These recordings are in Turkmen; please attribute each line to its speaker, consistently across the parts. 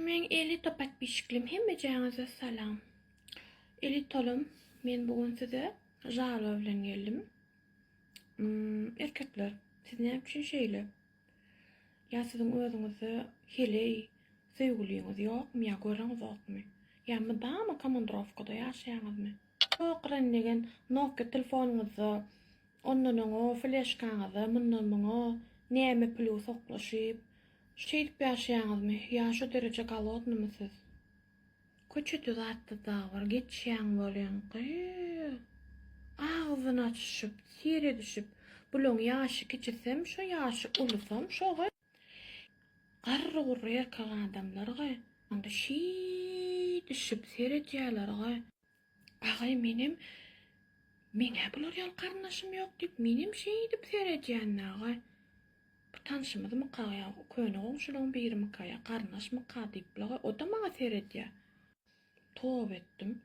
Speaker 1: Men Elit podpисчиклим hemmejaňyza salam. Elit olum, men bugun size jalo bilen geldim. Erkekler, siz näme üçin şeýle? Ya sizin özüňizi heley, sevgiliňiz ýokmy, ya göreňiz ýokmy? Ya mydama komandировкада ýaşaýaňyzmy? Ýokran degen nokka telefonuňyzy, ondan oňa flешkaňyzy, mundan muňa näme plus oklaşyp, şeýdip ýaşaýaňyzmy? Ya şu derece galotnymy siz? Köçüde zatda da var, geçýän bolýanky. Ağzını açıp, sire düşüp, bulun yaşı geçesem, şu yaşı ulusam, şu gay. Qarra gurra erkek adamlar gay. Onda şiii düşüp, sire diýerler gay. Agay meňe bular ýal garnaşym ýok dip, menim şeýdip sire diýenler gay. Bu tanışymyz mykaya, köne goňşulygyň biri mykaya, garnaş myka dip, o da maňa sire diýer. Tob etdim.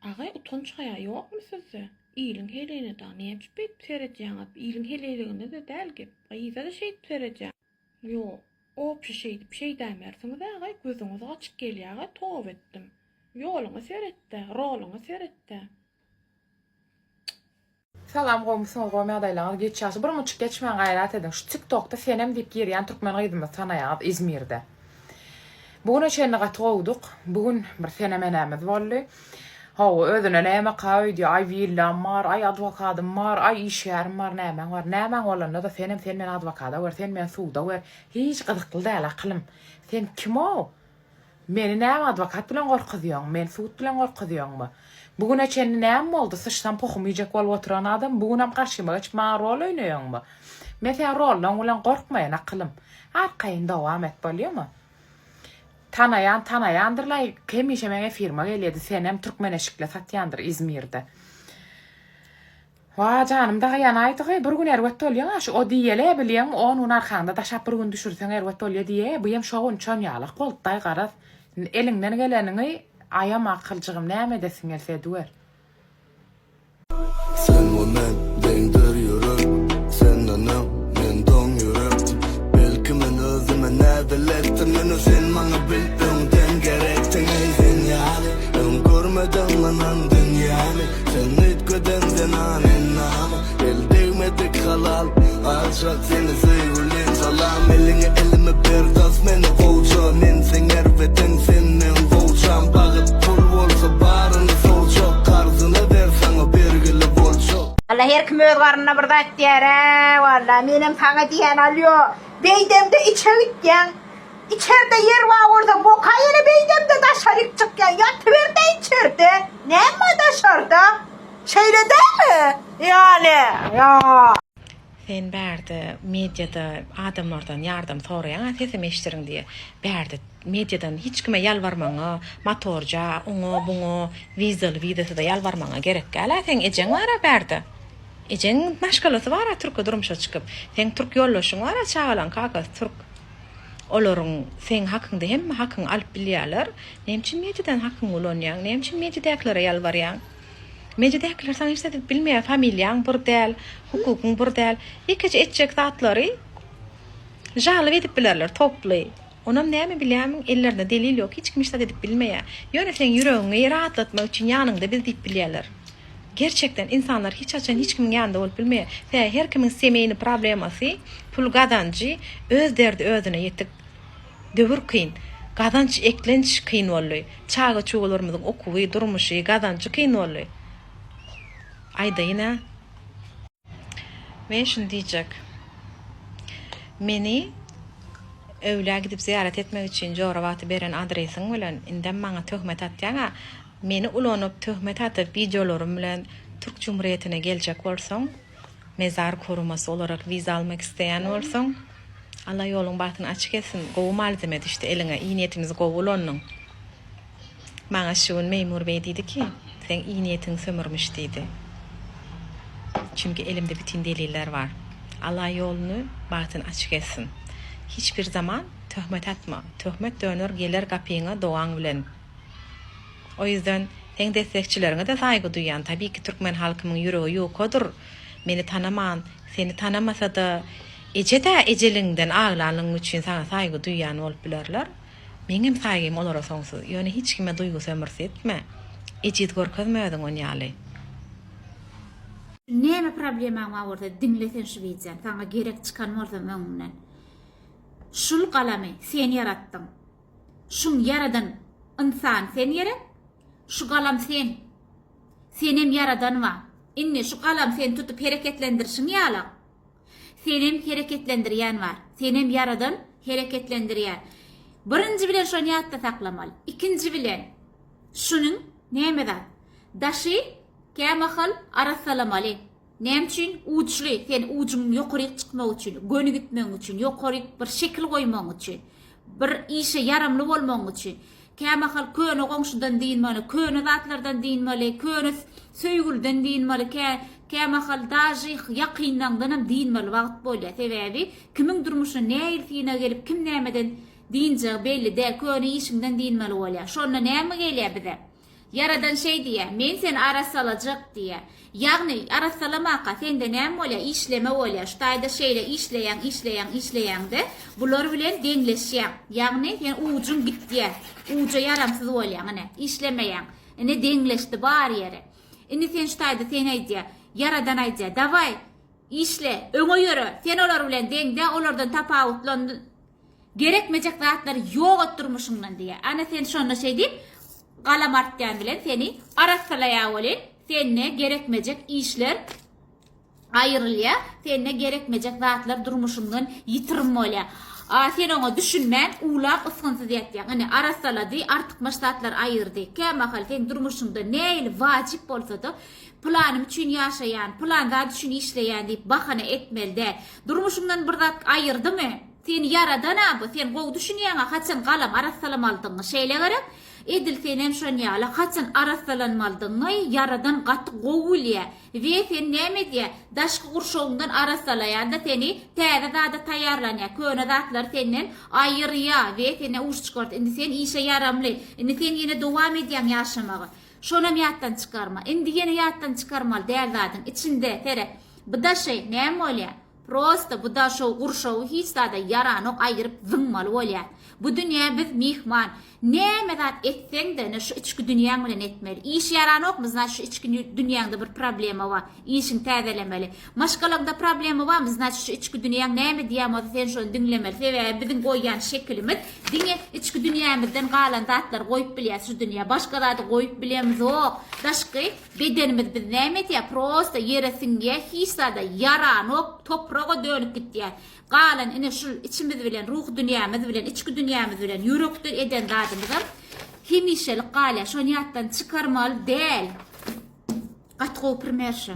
Speaker 1: Agay utançaya ýokmy sizde? İýliň helene da näme bit seredýäňiz? İýliň heleligini de dälgip, aýyza da şeýdip seredýäň. Ýok, op şeýdip şeý dämersiňiz agay, gözüňiz açyk gelýär, tob etdim. Ýoluňy seretdi, roluňy seretdi.
Speaker 2: Salam goýmuşsyň goýma adaylaňyz geçýär. Bir muçuk geçmän gaýrat edin. Şu TikTokda senem diýip girýän türkmen gyzymy sanaýar İzmirde. Bugün şeýle gatowduk. Bugün bir fenomenimiz boldy. Hawa özüne näme gaýdy, ay villam bar, ay adwokatym bar, ay iş ýerim bar, näme bar, näme bolanda da sen men adwokata wer, sen men suwda wer, hiç gyzykly däl aklym. Sen kim o? Meni näme adwokat bilen gorkydýaň, men suwd bilen gorkydýaňmy? Bugün eçen näme boldy? Sıçdan poxumyjak bolup oturan adam bugün hem garşyma geçip ma rol oýnaýanmy? Men sen roldan bilen gorkmaýan aklym. Arkaýyn dowam et bolýarmy? Tanaýandyrlar, kemişe meňe firma gelýärdi, senem türkmen eşikle satýandyr İzmirde. Wa janym da ýanaýdy, bir gün erwet bolýar, şu o diýele bilýän, onun arkaňda daşap bir gün düşürseň erwet bolýar diýe, bu hem şogun çonýalyk boltay garaz. Eliňden geleniňi aýam akylçygym näme desiň gelse duwer.
Speaker 3: Sen ve men deňdir ýürek, senden men doň ýürek. Belki men özüme nädeletdim, meni sen maňa bildiňden gerekdiň sen ýaly. Ön görmeden manan dünýäni, sen etgeden zenanen nama. El degmedik halal, alçak seni sevgilin salam. Eliňe elime ber das meni gowçan, men sen erweten senden gowçan. Bagyt pul bolsa baryny solçok, garzyny bersaňa bergili bolçok.
Speaker 4: Allah her kim öz garnyna bir zat diýer, walla menem saňa diýen alýo. Beýdemde içe gitýän. İçeride yer var orada, bokayını beydemde daşarık çıkken, yatıverde içeride. Näme daşarda? Şeýle mi? Yani, ya.
Speaker 5: Sen bärde mediada adamlardan yardım soraýan, sesimi eşitirin diye. Bärde mediadan hiç kime ýalbarmaňa, motorja, oňa buňa, videosy da ýalbarmaňa gerek gäl. Sen ejeň wara bärde. Ejeň maşgalasy wara türkçe durmuşa çykyp. Sen türk ýollaşyň wara çagalan kakas türk. Olaryň sen hakyňda hemme hakyň alyp bilýärler. Nämçin mediadan hakyň bolanýan, nämçin mediadakilara ýalbarýan. Mediadakiler saňa hiç bilmeýär, familýaň bir däl, hukukyň bir däl. Ikiji etjek zatlary jaly edip bilerler, toply. Onam näme bilýärmiň, ellerinde delil ýok, hiç kim edip bilmeýär. Ýöne sen ýüregiňi rahatlatmak üçin ýanynda biz diýip bilýärler. Gerçekten insanlar hiç açan hiç kimin yanında olup bilmeýär. Her kimin semeyni problemasy, pul gadanjy, öz derdi özüne ýetip döwür kyn. Gadanç eklenç kyn bolýar. Çaga çugalarymyzyň okuwy, durmuşy, gadançy kyn bolýar. Ayda ýene men şunu diýjek. Meni öwlä gidip ziyaret etmek üçin jorawaty beren adresiň bilen indem maňa töhmet atýaňa, meni ulanyp töhmet atyp videolarym bilen Türk Cumhuriyetine geljek bolsaň, mezar korumasy olarak viza almak isteýän bolsaň, Allah ýoluň batyny açyk etsin. Gowy malzeme düşdi eliňe, iyi niýetiniz gowy bolanyň. Maňa şu memur bey diýdi ki, sen iyi niýetiň sömürmüş diýdi. Çünkü elimde bütün deliller var. Allah ýoluny batyny açyk etsin. Hiçbir zaman töhmet atma. Töhmet döner gelir kapyňa doğan bilen. O yüzden sen destekçilerine de saygı duyan. Tabii ki Türkmen halkymyň ýüregi ýokodur. Meni tanaman, seni tanamasa da ejeliňden ağlanyň üçin sana saygı duyan bolup bilerler. Meňem saýgym olara soňsuz. Ýöne hiç kime duýgusy ömürsi etme. Ejit görkezmädiň onýaly.
Speaker 4: Näme problemam var orada dinlesen şu biýjan. Taňa gerek çıkan bolsa öňünden. Şul galamy sen yaratdyň. Şun yaradan insan sen yarat. Şu galam sen. Senem yaradan wa. Inne şu galam sen tutup hereketlendirişiň ýaly. Senem hereketlendirýän var. Senem yaradan hereketlendirýär. Birinji bilen şonu ýatda saklamaly. Ikinji bilen şunun näme zat? Daşy kämahal arasalamaly. Näme üçin? Uçly. Sen uçuň ýokary çykmak üçin, gönü gitmek üçin, ýokary bir şekil goýmak üçin, bir işe yaramly bolmak üçin. Kämahal köni goňşudan diýilmeli, köni zatlardan diýilmeli, köni söýgülden diýilmeli, kämahal daji ýakyndan diýilmeli wagt bolýar. Sebäbi kimiň durmuşyna näýilsine gelip kim nämeden diýinje belli däl, köni işiňden diýilmeli bolýar. Şonda näme gelýär bize? Yaradan şey diye, men sen arasalacak diye. Yani arasalamaka sende näme bolýar? İşleme bolýar. Ştaýda şeýle işleýän de bular bilen deňleşýär. Yani sen ujuň gitdi. Uja yaramsyz bolýar, ene işlemeýän. Ene deňleşdi bar ýere. Indi sen ştaýda sen aýdýar, yaradan aýdýar, "Daway, işle, öňe ýöre. Sen olar bilen deňde, olardan tapawutlandyn. Gerekmejek zatlary ýok etdirmişiňden" diye. Ana sen şonda şey diýip galam artýan bilen seni arasalaýar bolen, senne gerekmejek işler aýrylýar, senne gerekmejek zatlar durmuşyňdan ýitirilmelýär. Sen oňa düşünmän, ulap ysgynsyz ýetýär. Ene arasalady, artyk maşlatlar aýyrdy. Kämahal sen durmuşyňda näil wajip bolsa-da planym üçin ýaşaýan, planda düşün işleýän diýip bahana etmelde. Durmuşyňdan bir zat aýyrdymy? Sen yaradan bu, sen gow düşünýän, haçan galam arasalamalydyň şeýle gerek. Edil senem şonýala haçan arasalanmalydyň, yaradan gaty gowulýar. We sen näme diýär? Daşky gurşoňdan arasalaýanda seni täze zada taýýarlanýar. Köne zatlar senden aýyrýar we seni uş çykart. Indi sen işe yaramly. Indi sen ýene dowam edýän ýaşamagy. Şonu ýatdan çykarma. Indi ýene ýatdan çykarmaly däl zadyň içinde tere. Bu da şey näme bolýar? Prosta bu da şo gurşow hiç zada yaranok aýyryp zıngmaly bolýar. Bu dünýä biz mihman. Näme zat etseň de şu içki dünýäň bilen etmeli. İş yaranokmy? Znat şu içki dünýäňde bir problema bar. İşiň täzelemeli. Maşgalagda problema barmy? Znat şu içki dünýäň näme diýýär? Sen şonu dinlemeli. Sebäbi biziň goýan şekilimiz diňe içki dünýämizden galan zatlar goýup bilýär şu dünýä. Başga zady goýup bilýärmiz ok. Daşky bedenimiz biz näme diýär? Prosta ýere siňe hiç zada yaranok toprağa dönüp gitýär. Galan ine şu içimiz bilen, ruh dünýämiz bilen, içki dünýämiz bilen ýürekde eden zadymyzlar hemişelik gala şonu ýatdan çykarmaly däl. Gatgo primerşe.